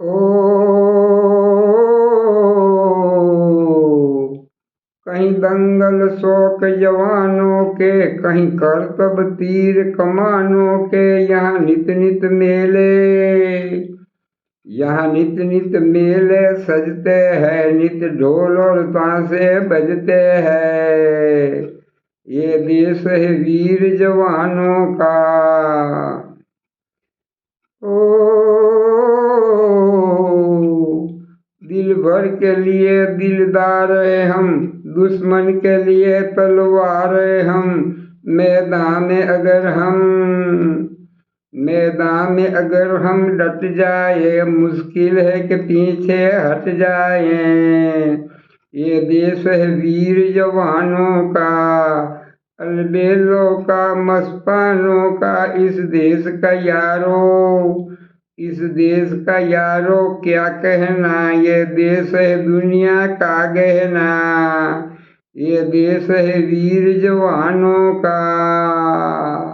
ओ कहीं दंगल शौक जवानों के, कहीं करतब तीर कमानों के। यहाँ नित नित मेले, यहाँ नित नित मेले सजते हैं, नित ढोल और ताशे बजते हैं। ये देश है वीर जवानों का। ओ दिल भर के लिए दिलदार है हम, दुश्मन के लिए तलवार है हम। मैदान में अगर हम मैदान में अगर हम डट जाए, मुश्किल है कि पीछे हट जाए। ये देश है वीर जवानों का, अलबेलों का मस्तानों का। इस देश का यारो, इस देश का यारो क्या कहना। ये देश है दुनिया का गहना, ये देश है वीर जवानों का।